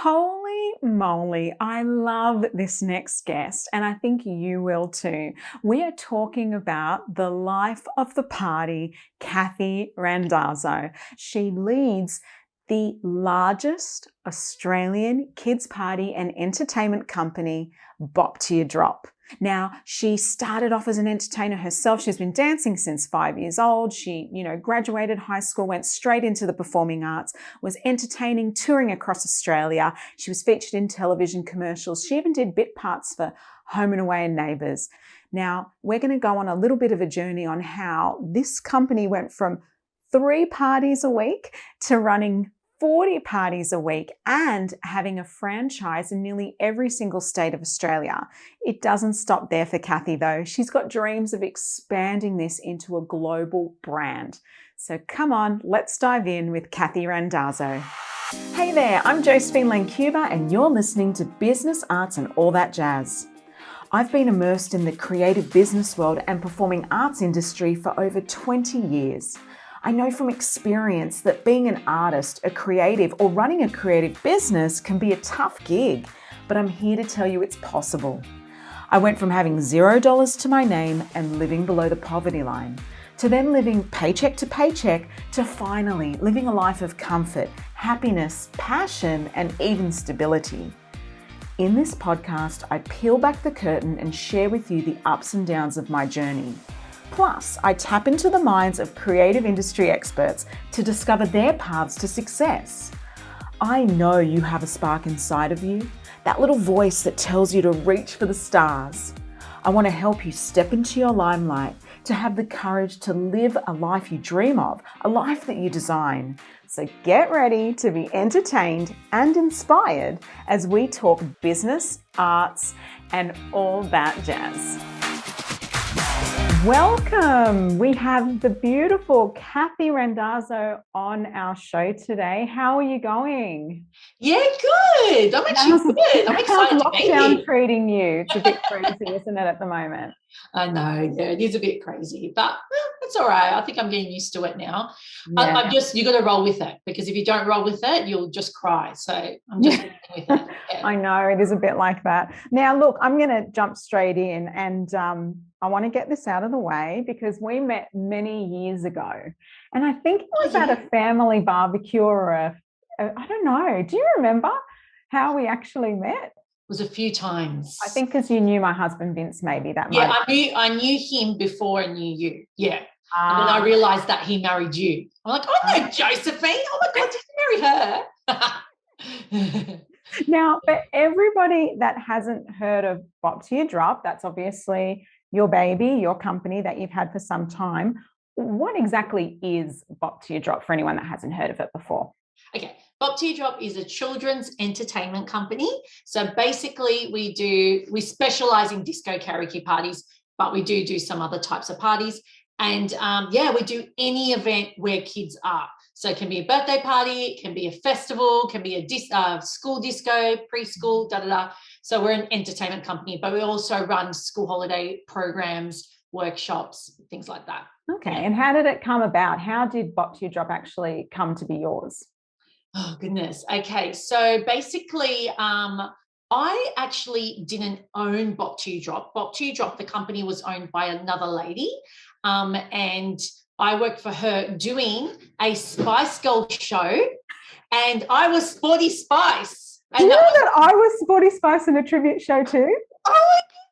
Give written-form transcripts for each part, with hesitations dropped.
Holy moly, I love this next guest, and I think you will too. We are talking about the life of the party, Cathy Randazzo. She leads the largest Australian kids' party and entertainment company, Bop Til You Drop. Now, she started off as an entertainer herself. She's been dancing since 5 years old. She, graduated high school, went straight into the performing arts, was entertaining, touring across Australia. She was featured in television commercials. She even did bit parts for Home and Away and Neighbours. Now, we're going to go on a little bit of a journey on how this company went from 3 parties a week to running 40 parties a week and having a franchise in nearly every single state of Australia. It doesn't stop there for Cathy though. She's got dreams of expanding this into a global brand. So come on, let's dive in with Cathy Randazzo. Hey there, I'm Josephine Lancuba and you're listening to Business, Arts and All That Jazz. I've been immersed in the creative business world and performing arts industry for over 20 years. I know from experience that being an artist, a creative, or running a creative business can be a tough gig, but I'm here to tell you it's possible. I went from having $0 to my name and living below the poverty line, to then living paycheck to paycheck, to finally living a life of comfort, happiness, passion, and even stability. In this podcast, I peel back the curtain and share with you the ups and downs of my journey. Plus, I tap into the minds of creative industry experts to discover their paths to success. I know you have a spark inside of you, that little voice that tells you to reach for the stars. I want to help you step into your limelight, to have the courage to live a life you dream of, a life that you design. So get ready to be entertained and inspired as we talk business, arts, and all that jazz. Welcome. We have the beautiful Cathy Randazzo on our show today. How are you going? Yeah, good. I'm actually good. I'm excited to be here. How's lockdown treating you? It's a bit crazy, isn't it, at the moment? I know, yeah, it is a bit crazy, but it's all right. I think I'm getting used to it now. Yeah. You got to roll with it, because if you don't roll with it, you'll just cry. So I'm just with it. Yeah. I know, it is a bit like that. Now, look, I'm going to jump straight in and I want to get this out of the way because we met many years ago. And I think it was at a family barbecue or I don't know. Do you remember how we actually met? It was a few times. I think because you knew my husband Vince, maybe that. Yeah, I kneu him before I knew you. Yeah, and then I realised that he married you. I'm like, I know Josephine. Oh my God, did you marry her? Now, for everybody that hasn't heard of Bop Til You Drop, that's obviously your baby, your company that you've had for some time. What exactly is Bop Til You Drop for anyone that hasn't heard of it before? Okay. Bop Til You Drop is a children's entertainment company. So basically we specialize in disco karaoke parties, but we do some other types of parties. And we do any event where kids are. So it can be a birthday party, it can be a festival, it can be a school disco, preschool, So we're an entertainment company, but we also run school holiday programs, workshops, things like that. Okay. Yeah. And how did it come about? How did Bop Til You Drop actually come to be yours? Oh, goodness. Okay. So basically, I actually didn't own Bop Til You Drop. Bop Til You Drop, the company, was owned by another lady. And I worked for her doing a Spice Girl show. And I was Sporty Spice. And you know that I was Sporty Spice in a tribute show too? Oh, my God.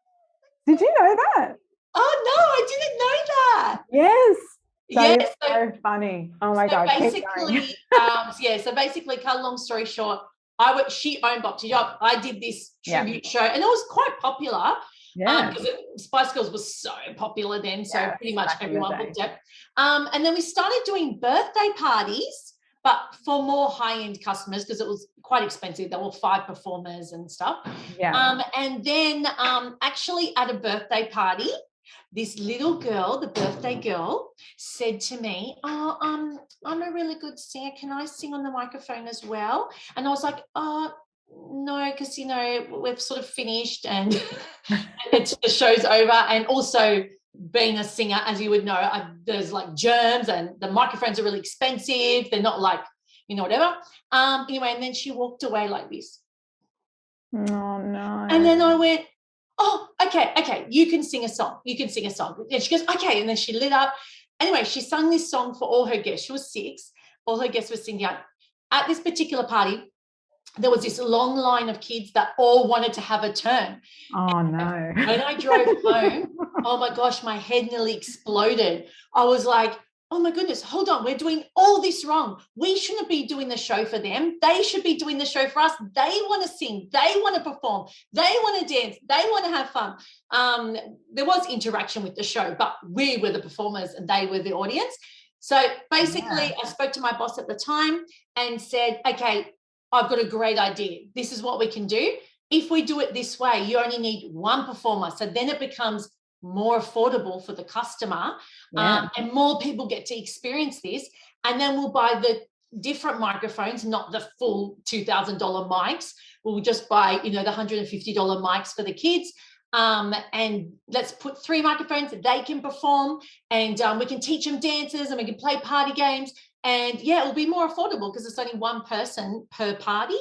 Did you know that? Oh, no, I didn't know that. Yes. That is so funny. Oh my God. Basically, so basically, cut a long story short, she owned Bop Til You Drop. I did this tribute show, and it was quite popular. Yeah. Because Spice Girls was so popular then, so pretty much everyone booked it. And then we started doing birthday parties, but for more high-end customers, because it was quite expensive. There were 5 performers and stuff. Yeah. And then actually at a birthday party, this little girl, the birthday girl, said to me, I'm a really good singer. Can I sing on the microphone as well? And I was like, no, because, we've sort of finished and the show's over. And also being a singer, as you would know, there's like germs and the microphones are really expensive. They're not like, whatever. Anyway, and then she walked away like this. Oh, no. And then I went, oh, okay, you can sing a song. And she goes, okay. And then she lit up. Anyway, she sung this song for all her guests. She was 6. All her guests were singing out. At this particular party, there was this long line of kids that all wanted to have a turn. Oh, no. When I drove home, oh my gosh, my head nearly exploded. I was like, oh my goodness, hold on, we're doing all this wrong. We shouldn't be doing the show for them. They should be doing the show for us. They want to sing. They want to perform. They want to dance. They want to have fun. There was interaction with the show, but we were the performers and they were the audience. So basically, I spoke to my boss at the time and said, okay, I've got a great idea. This is what we can do. If we do it this way, you only need one performer. So then it becomes more affordable for the customer, and more people get to experience this. And then we'll buy the different microphones, not the full $2,000 mics. We'll just buy, the $150 mics for the kids. And let's put 3 microphones that they can perform, and we can teach them dances, and we can play party games. And it'll be more affordable because it's only one person per party.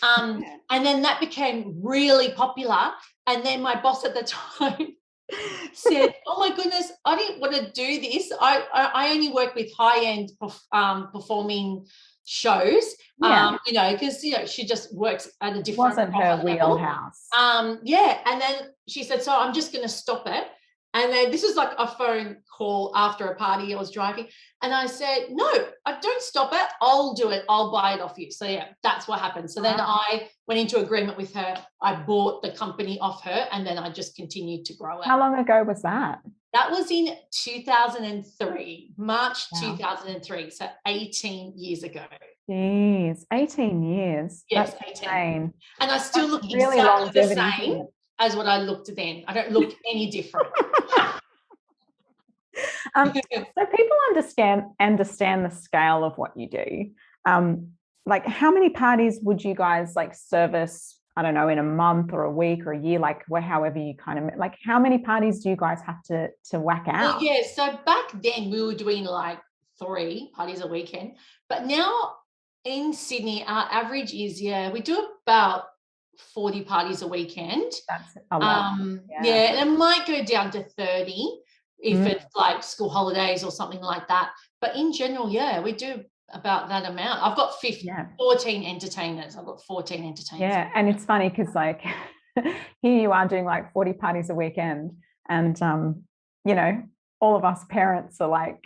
And then that became really popular. And then my boss at the time said, oh my goodness, I didn't want to do this. I only work with high-end performing shows, because she just works at a different wasn't her wheelhouse. And then she said, so I'm just going to stop it. And then this is like a phone call after a party I was driving. And I said, no, I don't stop it. I'll do it. I'll buy it off you. So that's what happened. So then I went into agreement with her. I bought the company off her, and then I just continued to grow it. How long ago was that? That was in 2003, March 2003. So 18 years ago. Jeez, 18 years. Yes, that's 18. insane. And I still look really exactly the same as what I looked then. I don't look any different. So people understand the scale of what you do. Like, how many parties would you guys service, I don't know, in a month or a week or a year, however you kind of, how many parties do you guys have to whack out? Well, so back then we were doing 3 parties a weekend, but now in Sydney our average is we do about 40 parties a weekend. That's a lot. And it might go down to 30 if it's like school holidays or something like that. But in general, we do about that amount. I've got 14 entertainers. Yeah, and it's funny because here you are doing 40 parties a weekend, and all of us parents are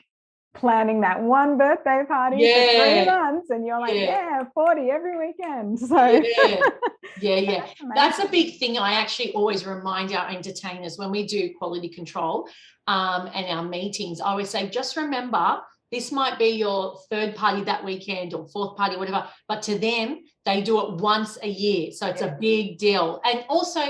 planning that one birthday party for 3 months, and you're 40 every weekend. So that's a big thing. I actually always remind our entertainers when we do quality control and our meetings. I always say, just remember, this might be your 3rd party that weekend or 4th party, whatever, but to them, they do it once a year. So it's a big deal. And also,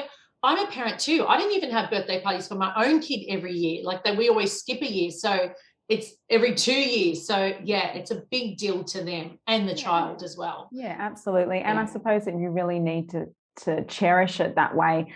I'm a parent too. I didn't even have birthday parties for my own kid every year. We always skip a year. So it's every 2 years. So it's a big deal to them and the child as well. Yeah, absolutely. And I suppose that you really need to cherish it that way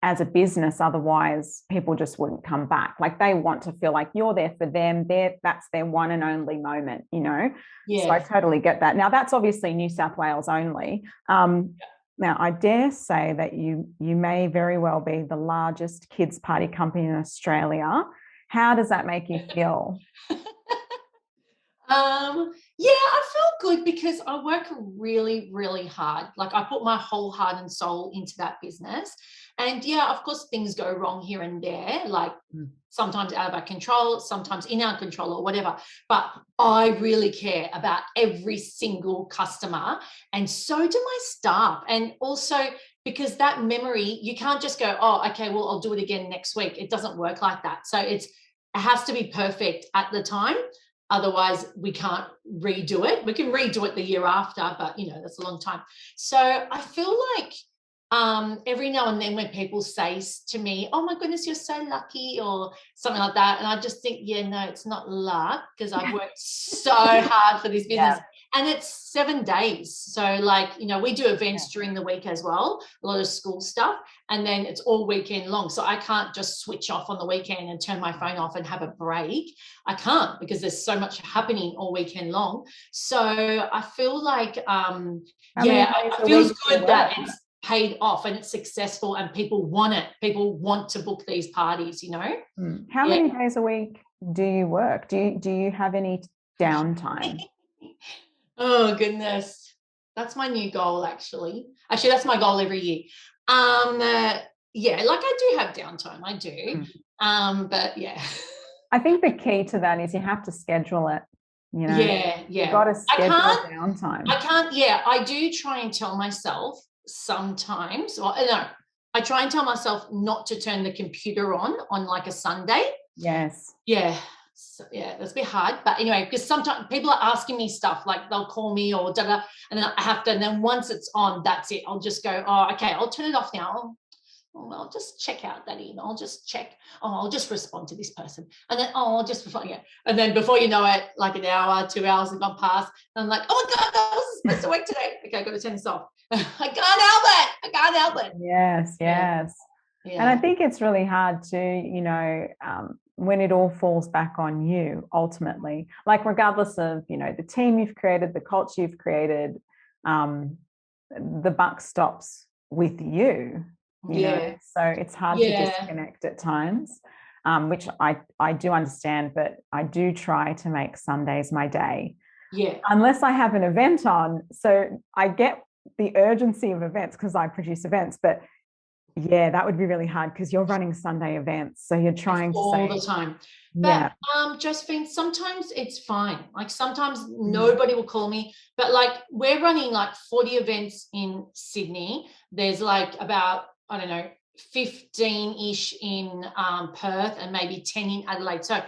as a business. Otherwise, people just wouldn't come back. They want to feel like you're there for them. That's their one and only moment, So I totally get that. Now, that's obviously New South Wales only. Now, I dare say that you may very well be the largest kids party company in Australia. How does that make you feel? I feel good because I work really, really hard. I put my whole heart and soul into that business. And of course, things go wrong here and there, sometimes out of our control, sometimes in our control or whatever. But I really care about every single customer. And so do my staff. And also, because that memory, you can't just go, oh, okay, well, I'll do it again next week. It doesn't work like that. So it has to be perfect at the time. Otherwise, we can't redo it. We can redo it the year after, but, that's a long time. So I feel like every now and then when people say to me, oh, my goodness, you're so lucky or something like that. And I just think, no, it's not luck because I've worked so hard for this business. And it's 7 days. So like, you know, we do events during the week as well, a lot of school stuff, and then it's all weekend long. So I can't just switch off on the weekend and turn my phone off and have a break. I can't, because there's so much happening all weekend long. So I feel like, it feels good that it's paid off and it's successful and people want it. People want to book these parties, you know. How many days a week do you work? Do you have any downtime? Oh goodness, that's my new goal. Actually, that's my goal every year. Like I do have downtime. I do. But yeah. I think the key to that is you have to schedule it. You know. Yeah. You've got to schedule downtime. I can't. Yeah, I do try and tell myself sometimes. Well, no, I try and tell myself not to turn the computer on like a Sunday. Yes. Yeah. So, yeah, that's a bit hard. But anyway, because sometimes people are asking me stuff, like they'll call me or da-da, and then I have to, and then once it's on, that's it. I'll just go, oh, okay, I'll turn it off now. Oh, I'll just check out that email. I'll just check. Oh, I'll just respond to this person. And then, I'll just respond. Yeah. And then before you know it, like an hour, 2 hours have gone past. And I'm like, oh my God, I was supposed to work today. Okay, I've got to turn this off. I can't help it. Yes. Yeah. And I think it's really hard to, you know, when it all falls back on you ultimately, like regardless of, you know, the team you've created, the culture you've created, the buck stops with you. You know? So it's hard to disconnect at times, which I do understand, but I do try to make Sundays my day. Yeah. Unless I have an event on. So I get the urgency of events because I produce events, but yeah, that would be really hard because you're running Sunday events. So you're trying to all the time. But Josephine, sometimes it's fine. Like sometimes nobody will call me, but like we're running like 40 events in Sydney. There's like about, I don't know, 15-ish in Perth and maybe 10 in Adelaide. So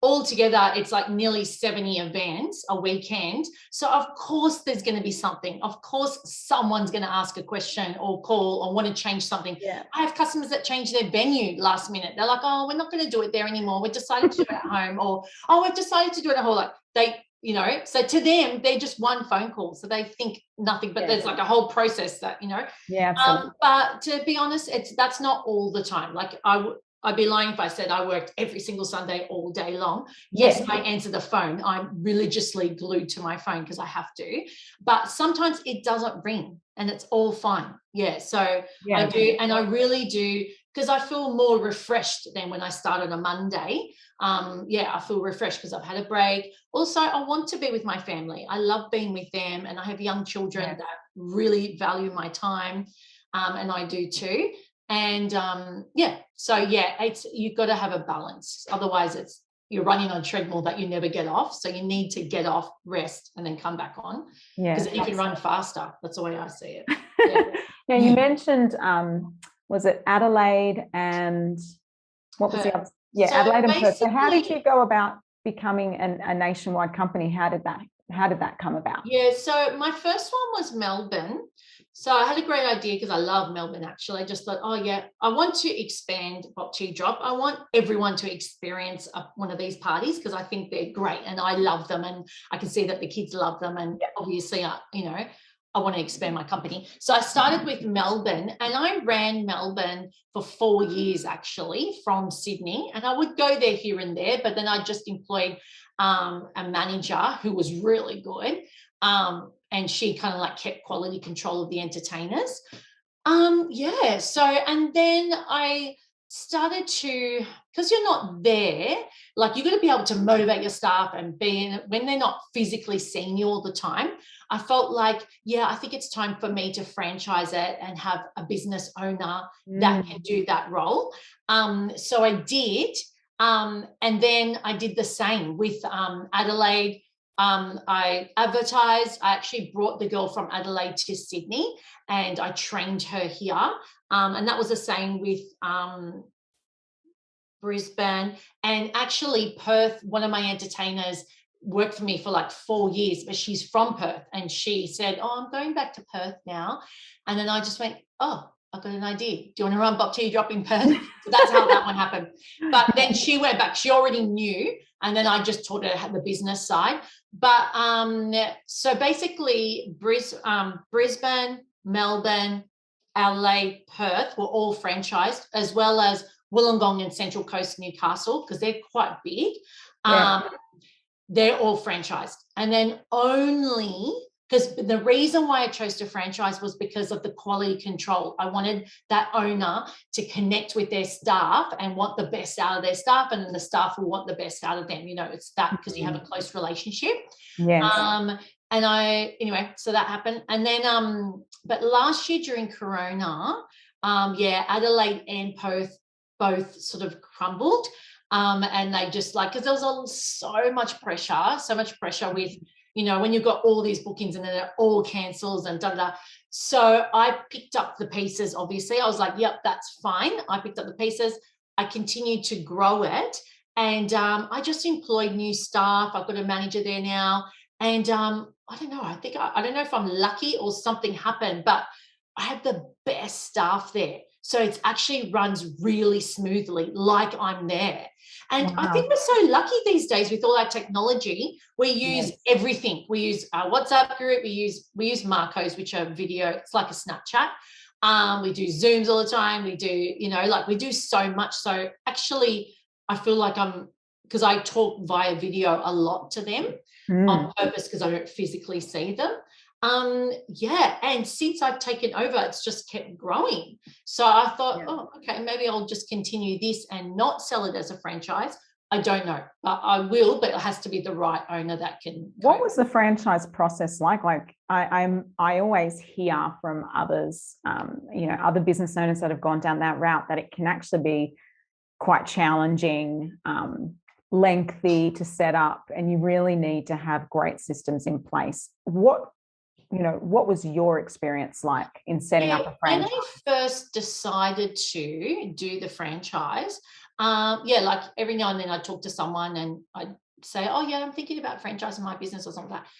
altogether, it's like nearly 70 events a weekend. So of course there's going to be something. Of course someone's going to ask a question or call or want to change something. Yeah. I have customers that change their venue last minute. They're like, oh, we're not going to do it there anymore. We decided to do it at home. Or, oh, we've decided to do it at home. Like they, you know, so to them, they're just one phone call. So they think nothing, but there's like a whole process that, you know. Yeah, absolutely. But to be honest, that's not all the time. Like I'd be lying if I said I worked every single Sunday all day long. Yes, I answer the phone. I'm religiously glued to my phone because I have to. But sometimes it doesn't ring and it's all fine. Yeah, so I do. And I really do, because I feel more refreshed than when I start on a Monday. I feel refreshed because I've had a break. Also, I want to be with my family. I love being with them, and I have young children that really value my time, and I do too. And it's, you've got to have a balance. Otherwise you're running on a treadmill that you never get off. So you need to get off, rest, and then come back on. Because then you can run faster. That's the way I see it. Now you mentioned, was it Adelaide and what was the other? Yeah, Adelaide and Perth. So how did you go about becoming a nationwide company? How did that come about? Yeah, so my first one was Melbourne. So I had a great idea because I love Melbourne, actually. I just thought, I want to expand Bop Til You Drop. I want everyone to experience one of these parties because I think they're great and I love them, and I can see that the kids love them. And obviously, I want to expand my company. So I started with Melbourne, and I ran Melbourne for 4 years, actually, from Sydney. And I would go there here and there, but then I just employed a manager who was really good. And she kind of like kept quality control of the entertainers. So, and then I started to, because you're not there, like you've got to be able to motivate your staff and be in, when they're not physically seeing you all the time. I felt like, I think it's time for me to franchise it and have a business owner that can do that role. So I did. And then I did the same with Adelaide. I advertised. I actually brought the girl from Adelaide to Sydney and I trained her here. And that was the same with Brisbane. And actually Perth, one of my entertainers worked for me for like 4 years, but she's from Perth, and she said, I'm going back to Perth now. And then I just went, oh, I've got an idea. Do you want to run Bop Til You Drop in Perth? So that's how that one happened. But then she went back. She already knew. And then I just taught her the business side. But so basically Brisbane, Melbourne, LA, Perth were all franchised, as well as Wollongong and Central Coast, Newcastle, because they're quite big. They're all franchised. And then only, because the reason why I chose to franchise was because of the quality control. I wanted that owner to connect with their staff and want the best out of their staff, and then the staff will want the best out of them. You know, it's that because you have a close relationship. Yes. And anyway, so that happened. And then, but last year during Corona, Adelaide and Perth both sort of crumbled. And they just because there was so much pressure with, you know, when you've got all these bookings and then they're all cancels and da. So I picked up the pieces, obviously. I was like, yep, that's fine. I picked up the pieces. I continued to grow it. And I just employed new staff. I've got a manager there now. And I don't know. I don't know if I'm lucky or something happened, but I have the best staff there. So it actually runs really smoothly, like I'm there. And I think we're so lucky these days with all our technology. We use everything. We use our WhatsApp group. We use Marcos, which are video. It's like a Snapchat. We do Zooms all the time. We do, you know, like we do so much. So actually, I feel like because I talk via video a lot to them on purpose because I don't physically see them. And since I've taken over, it's just kept growing. So I thought, okay, maybe I'll just continue this and not sell it as a franchise. I don't know, but I will, but it has to be the right owner that can. What was the franchise process like? Like I always hear from others, you know, other business owners that have gone down that route, that it can actually be quite challenging, lengthy to set up, and you really need to have great systems in place. What was your experience like in setting up a franchise? When I first decided to do the franchise, like every now and then I'd talk to someone and I'd say, oh yeah, I'm thinking about franchising my business or something like that.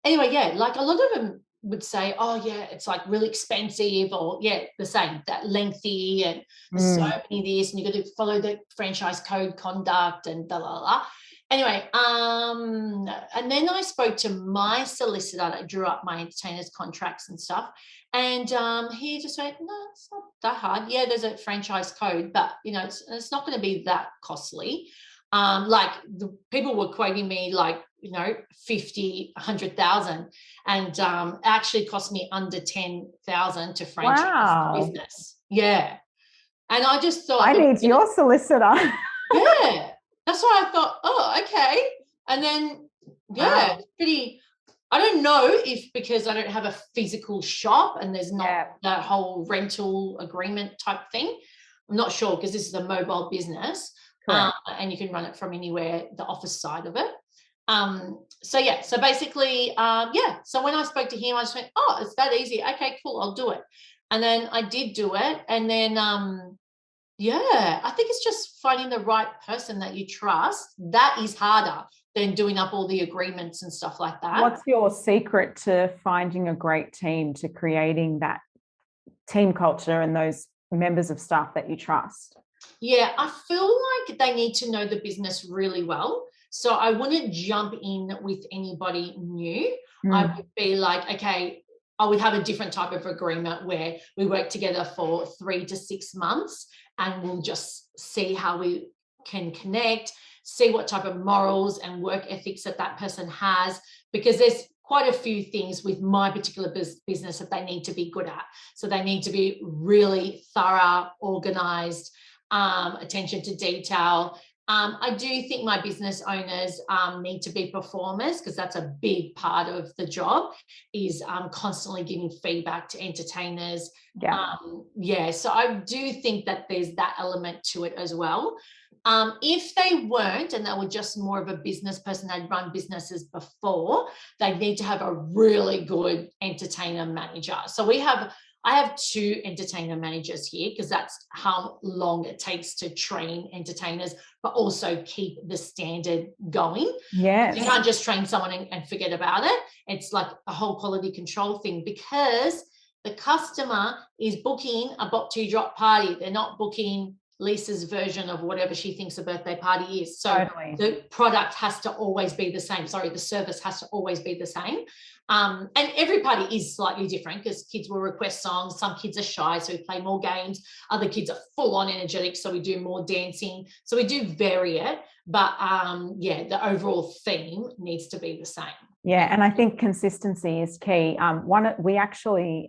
Anyway, like a lot of them would say, oh yeah, it's like really expensive, or the same, that lengthy, and so many this, and you got to follow the franchise code conduct and blah, blah, blah. Anyway, and then I spoke to my solicitor that drew up my entertainers contracts and stuff. And he just went, no, it's not that hard. Yeah, there's a franchise code, but, you know, it's not going to be that costly. Like the people were quoting me like, you know, 50, 100,000, and it actually cost me under 10,000 to franchise the business. Yeah. And I just thought, I need your solicitor. Yeah. That's why I thought, oh, okay. And then, it's pretty, I don't know if because I don't have a physical shop and there's not that whole rental agreement type thing. I'm not sure, because this is a mobile business and you can run it from anywhere, the office side of it. So basically, so when I spoke to him, I just went, oh, it's that easy. Okay, cool, I'll do it. And then I did do it. And then, I think it's just finding the right person that you trust. That is harder than doing up all the agreements and stuff like that. What's your secret to finding a great team, to creating that team culture and those members of staff that you trust? Yeah, I feel like they need to know the business really well. So I wouldn't jump in with anybody new. I would be like, okay, I would have a different type of agreement where we work together for 3 to 6 months and we'll just see how we can connect, see what type of morals and work ethics that person has, because there's quite a few things with my particular business that they need to be good at. So they need to be really thorough, organized, attention to detail. I do think my business owners need to be performers, because that's a big part of the job, is constantly giving feedback to entertainers. So I do think that there's that element to it as well. If they weren't, and they were just more of a business person, they'd run businesses before, they'd need to have a really good entertainer manager. So I have 2 entertainer managers here, because that's how long it takes to train entertainers, but also keep the standard going. Yes. You can't just train someone and forget about it. It's like a whole quality control thing, because the customer is booking a Bop Til You Drop party. They're not booking Lisa's version of whatever she thinks a birthday party is. So Totally. the product has to always be the same. Sorry, the service has to always be the same. And every party is slightly different because kids will request songs. Some kids are shy, so we play more games. Other kids are full on energetic, so we do more dancing. So we do vary it, but yeah, the overall theme needs to be the same. Yeah, and I think consistency is key. We actually,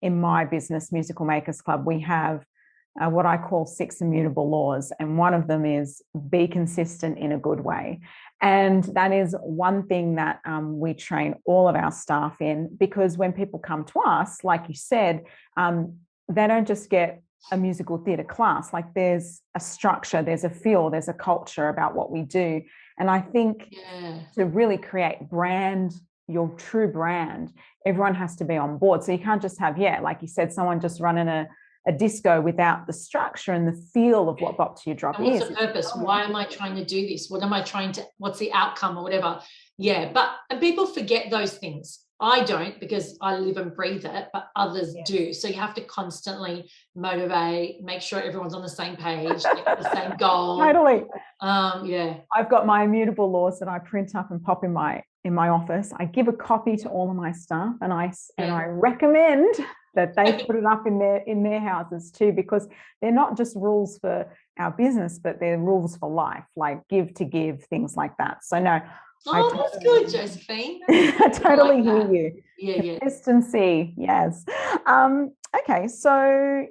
in my business, Musical Makers Club, we have what I call 6 immutable laws. And one of them is be consistent in a good way. And that is one thing that we train all of our staff in, because when people come to us, like you said, they don't just get a musical theatre class. Like there's a structure, there's a feel, there's a culture about what we do. And I think to really create your true brand, everyone has to be on board. So you can't just have, like you said, someone just running a disco without the structure and the feel of what Bop Til You Drop is. What's the purpose? Why am I trying to do this? What's the outcome or whatever? Yeah, and people forget those things. I don't, because I live and breathe it, but others do. So you have to constantly motivate, make sure everyone's on the same page, the same goal. Totally. Yeah. I've got my immutable laws that I print up and pop in my office. I give a copy to all of my staff, and I recommend that they put it up in their houses too, because they're not just rules for our business, but they're rules for life, like give to give, things like that. So no. That's good, Josephine. I totally hear you. Yeah. Consistency, yes. Okay, so,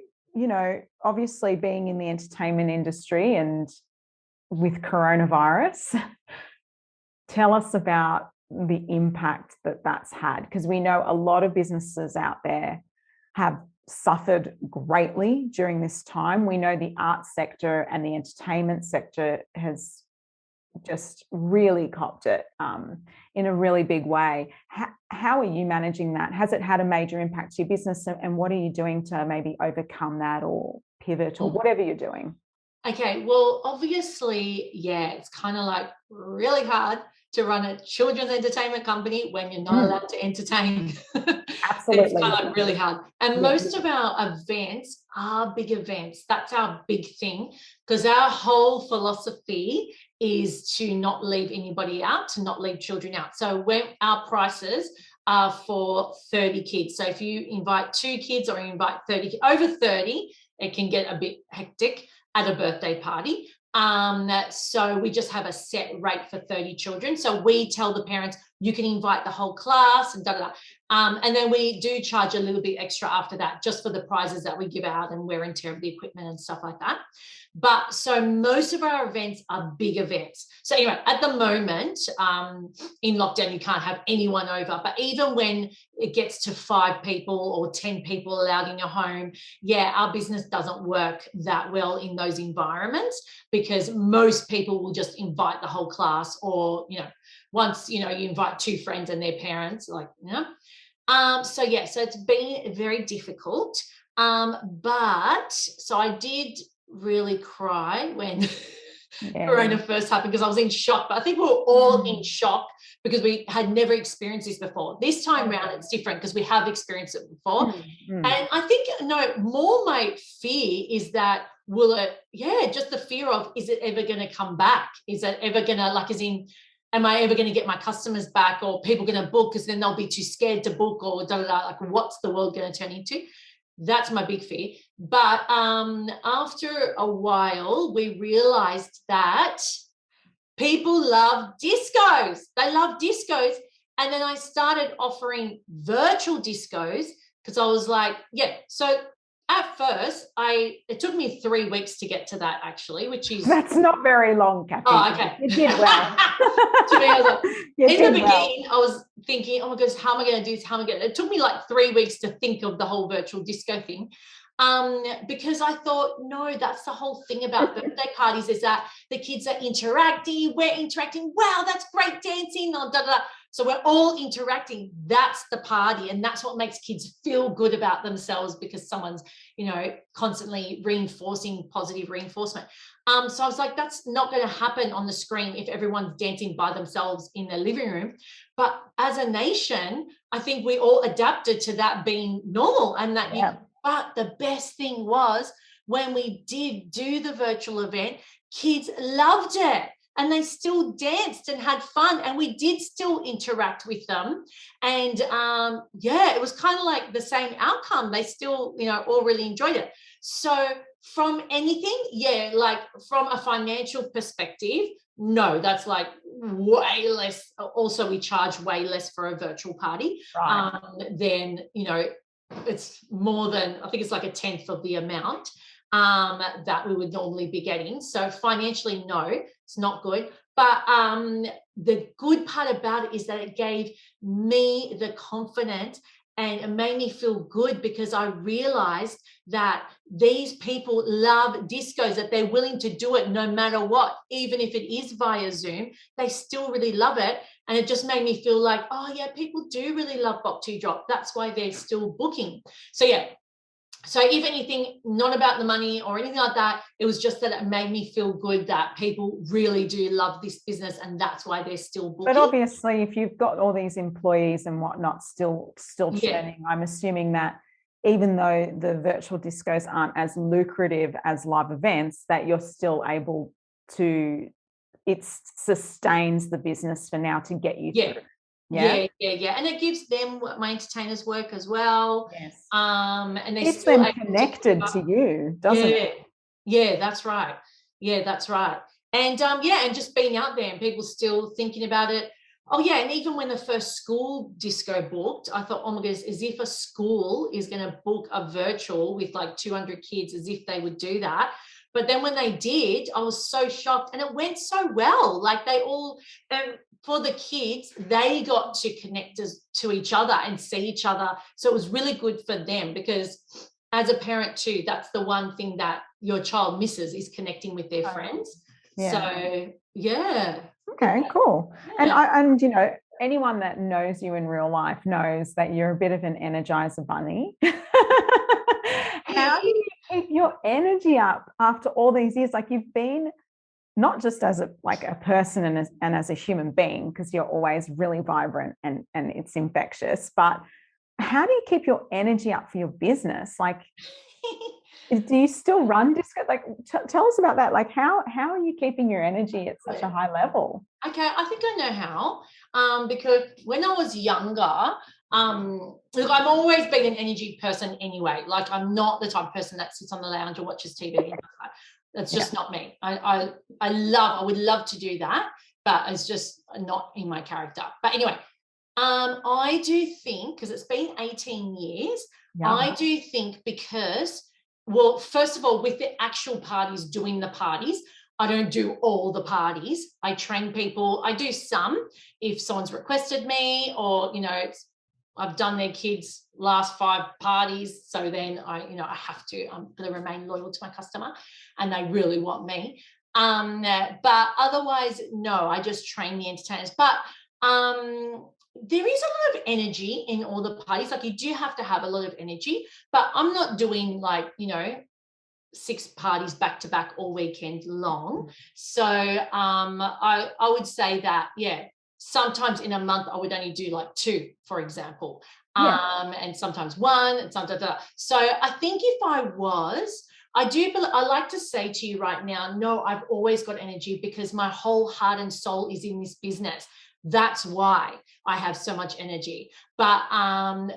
obviously being in the entertainment industry and with coronavirus, tell us about the impact that that's had, because we know a lot of businesses out there have suffered greatly during this time. We know the arts sector and the entertainment sector has just really copped it in a really big way. How are you managing that? Has it had a major impact to your business, and what are you doing to maybe overcome that or pivot or whatever you're doing? Okay, well, obviously, it's kind of like really hard to run a children's entertainment company when you're not allowed to entertain. Absolutely. It's kind of like really hard. And most of our events are big events. That's our big thing, because our whole philosophy is to not leave anybody out, to not leave children out. So when our prices are for 30 kids. So if you invite 2 kids or you invite 30, over 30, it can get a bit hectic at a birthday party. So we just have a set rate for 30 children. So we tell the parents, you can invite the whole class and and then we do charge a little bit extra after that, just for the prizes that we give out and wear and tear of the equipment and stuff like that. But so most of our events are big events. So anyway, at the moment, in lockdown, you can't have anyone over. But even when it gets to 5 people or 10 people allowed in your home, our business doesn't work that well in those environments, because most people will just invite the whole class, or, once, you invite 2 friends and their parents, so it's been very difficult. But so I did really cry when Corona first happened, because I was in shock. But I think we were all in shock because we had never experienced this before. This time around, it's different because we have experienced it before. And I think, more my fear is that just the fear of, is it ever going to come back? Is it ever going to, am I ever going to get my customers back, or people going to book because then they'll be too scared to book, or what's the world going to turn into? That's my big fear. But after a while, we realized that people love discos. They love discos. And then I started offering virtual discos, because I was like, so at first, it took me 3 weeks to get to that, actually, which is... That's not very long, Cathy. Oh, okay. You did well. To me, I was like, in the beginning, I was thinking, oh my gosh, how am I going to do this? How am I going to... It took me like 3 weeks to think of the whole virtual disco thing. Because I thought, no, that's the whole thing about birthday parties, is that the kids are interacting, we're interacting. Wow, that's great dancing. So we're all interacting. That's the party. And that's what makes kids feel good about themselves, because someone's, constantly reinforcing positive reinforcement. So I was like, that's not going to happen on the screen if everyone's dancing by themselves in their living room. But as a nation, I think we all adapted to that being normal, and that Yeah. but the best thing was when we did do the virtual event, kids loved it. And they still danced and had fun, and we did still interact with them. And yeah, it was kind of like the same outcome. They still, all really enjoyed it. So from anything, yeah, like from a financial perspective, no, that's like way less. Also, we charge way less for a virtual party Right. than, it's more than, I think it's like a tenth of the amount that we would normally be getting. So financially, no, it's not good. But the good part about it is that it gave me the confidence, and it made me feel good because I realized that these people love discos, that they're willing to do it no matter what, even if it is via Zoom, they still really love it. And it just made me feel like, oh yeah, people do really love Bop Til You Drop. That's why they're still booking. So yeah, so if anything, not about the money or anything like that, it was just that it made me feel good that people really do love this business, and that's why they're still booking. But obviously, if you've got all these employees and whatnot still Yeah. churning, I'm assuming that even though the virtual discos aren't as lucrative as live events, that you're still able to, it sustains the business for now to get you Yeah. through. Yeah. And it gives them my entertainers work as well. Yes. And they Keeps still them able connected to you, doesn't it? Yeah, that's right. Yeah, that's right. And yeah, and just being out there and people still thinking about it. Oh yeah, and even when the first school disco booked, I thought, oh my goodness, as if a school is going to book a virtual with like 200 kids, as if they would do that. But then when they did, I was so shocked, and it went so well. Like they all, for the kids, they got to connect to each other and see each other. So it was really good for them, because as a parent too, that's the one thing that your child misses, is connecting with their friends. Yeah. So yeah. Okay, cool. Yeah. And anyone that knows you in real life knows that you're a bit of an energizer bunny. How do you keep your energy up after all these years? Like, you've been not just as a person and as a human being, because you're always really vibrant and it's infectious, but how do you keep your energy up for your business? Like, do you still run disco? Like, tell us about that. Like, how are you keeping your energy at such a high level? Okay, I think I know how. Because when I was younger, look, I've always been an energy person anyway. Like, I'm not the type of person that sits on the lounge or watches TV. That's just not me. I would love to do that, but it's just not in my character. But anyway, I do think, because it's been 18 years, I do think because, well, first of all, with the actual parties, doing the parties, I don't do all the parties. I train people. I do some if someone's requested me, or, I've done their kids' last 5 parties. So then I have to, I'm going to remain loyal to my customer, and they really want me. But otherwise, no, I just train the entertainers. But there is a lot of energy in all the parties. Like, you do have to have a lot of energy, but I'm not doing 6 parties back to back all weekend long. So I would say that, yeah, sometimes in a month I would only do 2, for example. And sometimes 1, and sometimes so I think if I like to say to you right now, no, I've always got energy, because my whole heart and soul is in this business. That's why I have so much energy. But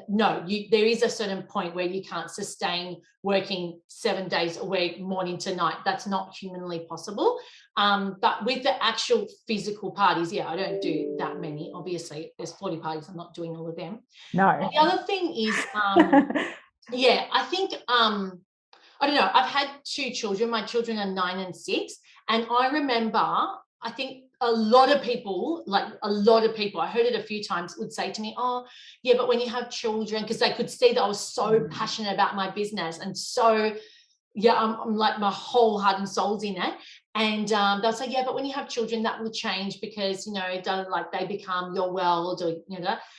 no, there is a certain point where you can't sustain working 7 days a week, morning to night. That's not humanly possible. But with the actual physical parties, yeah, I don't do that many. Obviously, there's 40 parties. I'm not doing all of them. No. And the other thing is, yeah, I think, I don't know, I've had 2 children. My children are 9 and 6. And I remember, I think a lot of people, I heard it a few times, would say to me, oh, yeah, but when you have children, because they could see that I was so passionate about my business, and so, yeah, I'm like, my whole heart and soul's in it. And they'll say, yeah, but when you have children, that will change, because, they become your world, or,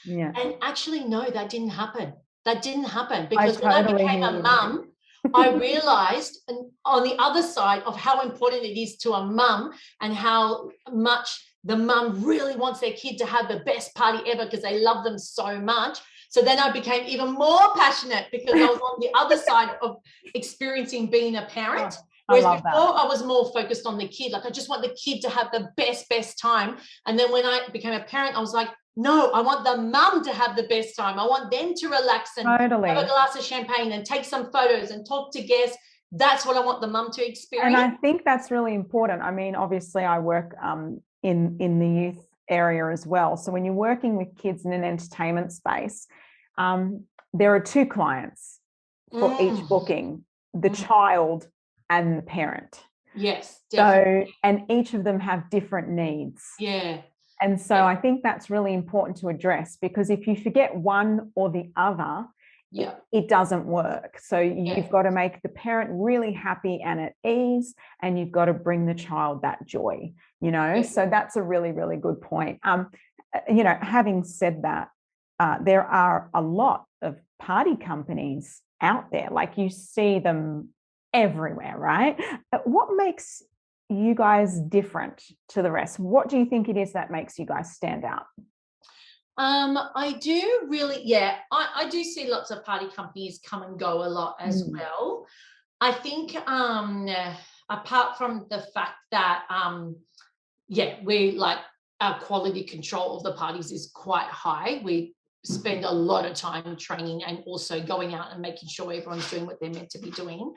Yeah. And actually, no, that didn't happen. Because I when I totally became a mum, I realized, on the other side, of how important it is to a mum, and how much the mum really wants their kid to have the best party ever because they love them so much. So then I became even more passionate because I was on the other side of experiencing being a parent. Whereas before I was more focused on the kid. Like, I just want the kid to have the best time. And then when I became a parent, I was like, no, I want the mum to have the best time. I want them to relax and have a glass of champagne and take some photos and talk to guests. That's what I want the mum to experience. And I think that's really important. I mean, obviously I work in the youth area as well. So when you're working with kids in an entertainment space, there are two clients for each booking, the child and the parent. Yes, definitely. So, and each of them have different needs. Yeah. And so I think that's really important to address, because if you forget one or the other, it doesn't work. So you've got to make the parent really happy and at ease, and you've got to bring the child that joy, you know. So that's a really, really good point. You know, having said that, there are a lot of party companies out there, like you see them everywhere, right? What makes you guys different to the rest? What do you think it is that makes you guys stand out? I do really, I do see lots of party companies come and go a lot as well. I think apart from the fact that we like our quality control of the parties is quite high. We spend a lot of time training and also going out and making sure everyone's doing what they're meant to be doing.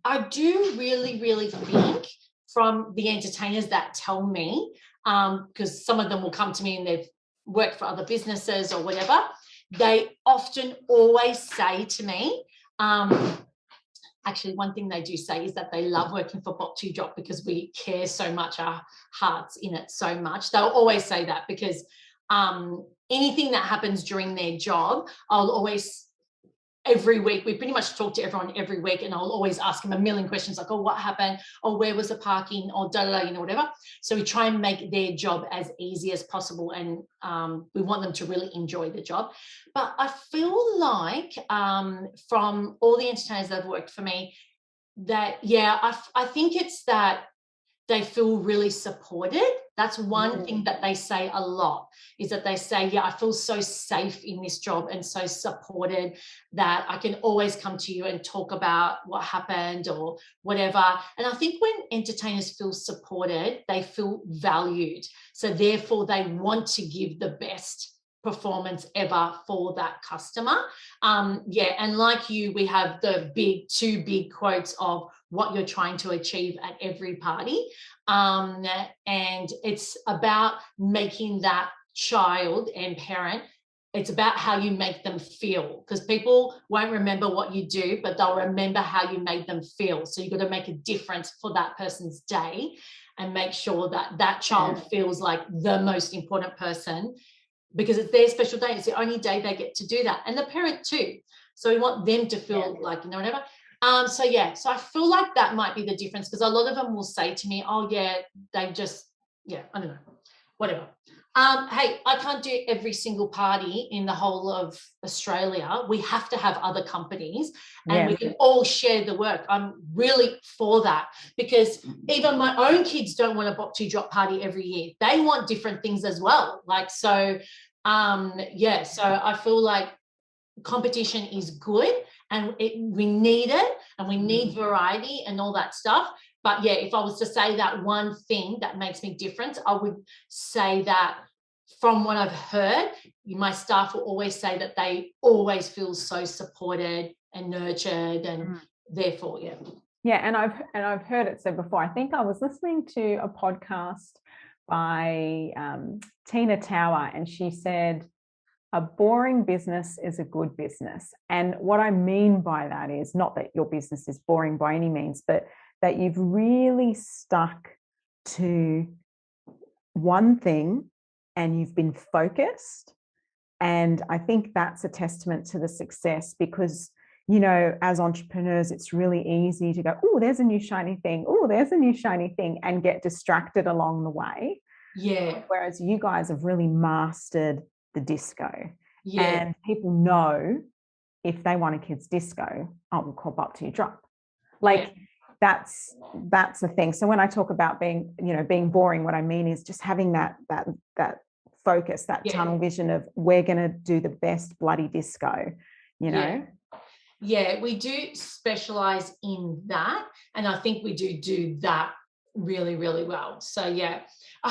I do really, really think from the entertainers that tell me, because some of them will come to me and they've worked for other businesses or whatever, they often always say to me, actually, one thing they do say is that they love working for Bop Til You Drop because we care so much, our hearts in it so much. They'll always say that because anything that happens during their job, I'll always, every week, we pretty much talk to everyone every week, and I'll always ask them a million questions like, oh, what happened? Or where was the parking? Or you know, whatever. So we try and make their job as easy as possible, and we want them to really enjoy the job. But I feel like from all the entertainers that have worked for me, that, I think it's that they feel really supported. That's one thing that they say a lot, is that they say, I feel so safe in this job and so supported that I can always come to you and talk about what happened or whatever. And I think when entertainers feel supported, they feel valued. So therefore they want to give the best performance ever for that customer. And like you, we have the two big quotes of what you're trying to achieve at every party. And it's about making that child and parent, it's about how you make them feel, because people won't remember what you do, but they'll remember how you made them feel. So you've got to make a difference for that person's day and make sure that that child feels like the most important person, because it's their special day. It's the only day they get to do that. And the parent too. So we want them to feel like, you know, whatever. So I feel like that might be the difference, because a lot of them will say to me, oh yeah, they just, I don't know, whatever. Hey, I can't do every single party in the whole of Australia. We have to have other companies and we can all share the work. I'm really for that, because even my own kids don't want a Bop Til You Drop party every year. They want different things as well. Like, so, so I feel like competition is good, and we need it, and we need variety and all that stuff. But if I was to say that one thing that makes me different, I would say that from what I've heard, my staff will always say that they always feel so supported and nurtured, and therefore, and I've heard it said before. I think I was listening to a podcast by Tina Tower, and she said, a boring business is a good business. And what I mean by that is not that your business is boring by any means, but that you've really stuck to one thing and you've been focused. And I think that's a testament to the success, because, you know, as entrepreneurs, it's really easy to go, oh, there's a new shiny thing. Oh, there's a new shiny thing, and get distracted along the way. Whereas you guys have really mastered the disco. And people know if they want a kid's disco, we'll call Bop Til You Drop. Like, that's the thing. So when I talk about being boring, what I mean is just having that focus, that tunnel vision of we're going to do the best bloody disco, Yeah, we do specialize in that, and I think we do that really, really well. So yeah,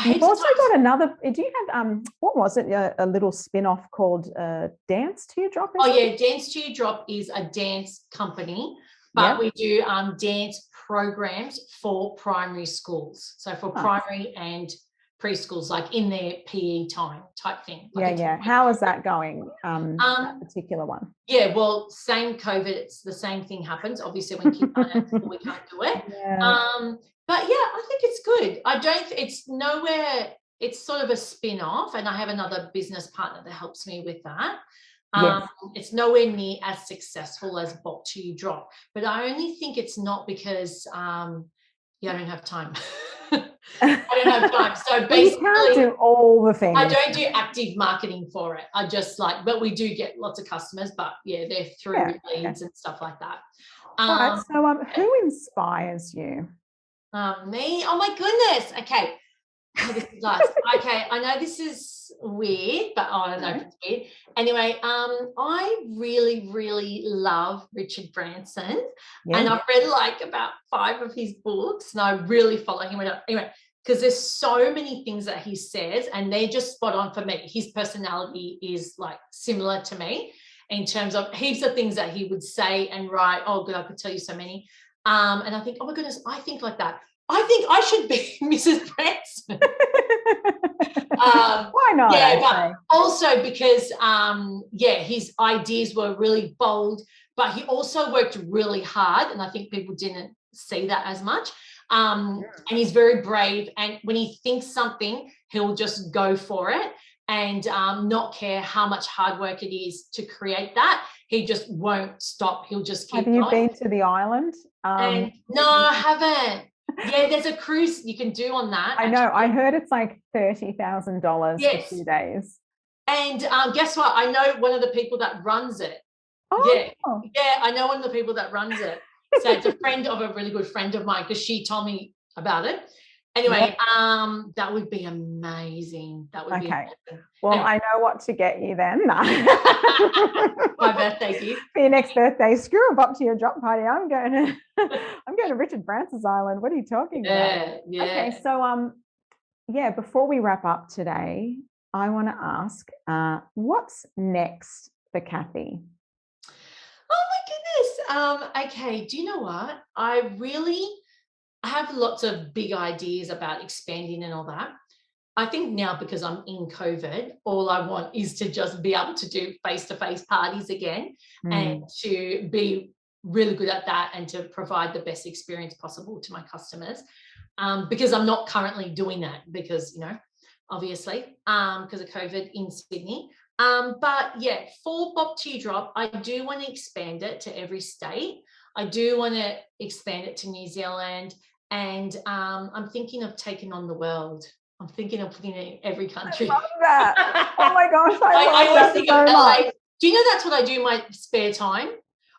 you've also got another. Do you have what was it? A little spin-off called Dance to You Drop? Yeah, Dance to You Drop is a dance company, but we do dance programs for primary schools. So for primary and preschools, like in their PE time type thing. How is that going? That particular one? Yeah, well, same COVID. It's the same thing happens. Obviously, when kids aren't at school, we can't do it. But yeah, I think it's good. It's nowhere. It's sort of a spin-off, and I have another business partner that helps me with that. It's nowhere near as successful as Bop Til You Drop, but I only think it's not because I don't have time. I don't have time. So basically, you can't do all the things. I don't do active marketing for it. I just but we do get lots of customers, but they're through leads and stuff like that. All right. So who inspires you? Me? Oh my goodness. Okay. Oh, this is nice. Okay, I know this is weird, but I don't know if it's weird. Anyway, I really, really love Richard Branson, and I've read like about 5 of his books, and I really follow him. Anyway, because there's so many things that he says, and they're just spot on for me. His personality is like similar to me in terms of heaps of things that he would say and write. Oh, God, I could tell you so many. And I think, oh my goodness, I think like that. I think I should be Mrs. Branson. Why not? Yeah, but also because, his ideas were really bold, but he also worked really hard, and I think people didn't see that as much. And he's very brave, and when he thinks something, he'll just go for it and not care how much hard work it is to create that. He just won't stop. He'll just keep going. Have you been to the island? No, I haven't. Yeah, there's a cruise you can do on that. I know. I heard it's like $30,000 for 2 days. And guess what? I know one of the people that runs it. Oh. Yeah, I know one of the people that runs it. So it's a friend of a really good friend of mine, because she told me about it. Anyway, that would be amazing. That would be amazing. Well, I know what to get you then. My birthday gift. For your next birthday, screw a Bop Til You Drop party. I'm going to Richard Branson's island. What are you talking about? Yeah. Okay, so before we wrap up today, I want to ask, what's next for Cathy? Oh my goodness. Okay, do you know what? I have lots of big ideas about expanding and all that. I think now, because I'm in COVID, all I want is to just be able to do face-to-face parties again and to be really good at that and to provide the best experience possible to my customers. Because I'm not currently doing that because, obviously, because of COVID in Sydney. But yeah, for Bop Til You Drop, I do want to expand it to every state. I do want to expand it to New Zealand. And I'm thinking of taking on the world. I'm thinking of putting it in every country. I love that. Oh my gosh, I always think of LA. much. Do you know that's what I do in my spare time?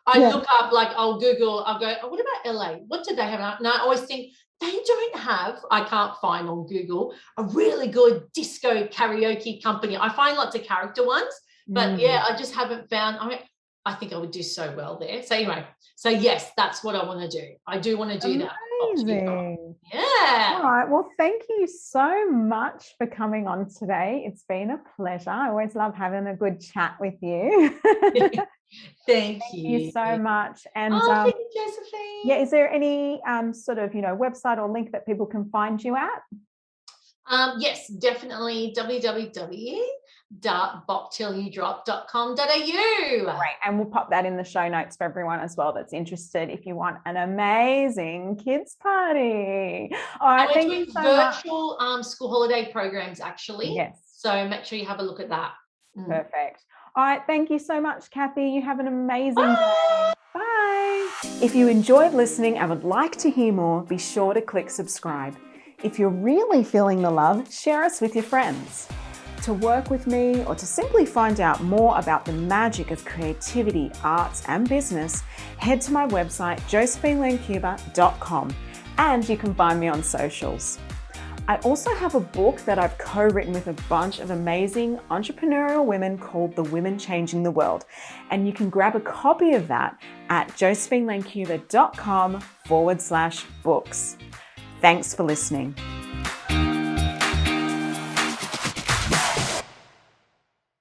I look up, I'll Google, I'll go, oh, what about LA? What do they have? And I always think, they don't have, I can't find on Google, a really good disco karaoke company. I find lots of character ones, but I just haven't found, I think I would do so well there. So anyway, yes, that's what I want to do. I do want to do that. Amazing. Yeah. All right. Well, thank you so much for coming on today. It's been a pleasure. I always love having a good chat with you. Thank you so much. And thank you, Josephine. Yeah, is there any sort of website or link that people can find you at? Yes, definitely www.boptilyudrop.com.au. Right, and we'll pop that in the show notes for everyone as well that's interested if you want an amazing kids party. All right, and we're doing virtual school holiday programs actually. Yes. So make sure you have a look at that. Perfect. All right, thank you so much, Cathy. You have an amazing day. Bye. If you enjoyed listening and would like to hear more, be sure to click subscribe. If you're really feeling the love, share us with your friends. To work with me or to simply find out more about the magic of creativity, arts and business, head to my website josephinelancuba.com, and you can find me on socials. I also have a book that I've co-written with a bunch of amazing entrepreneurial women called The Women Changing the World, and you can grab a copy of that at josephinelancuba.com/books. Thanks for listening.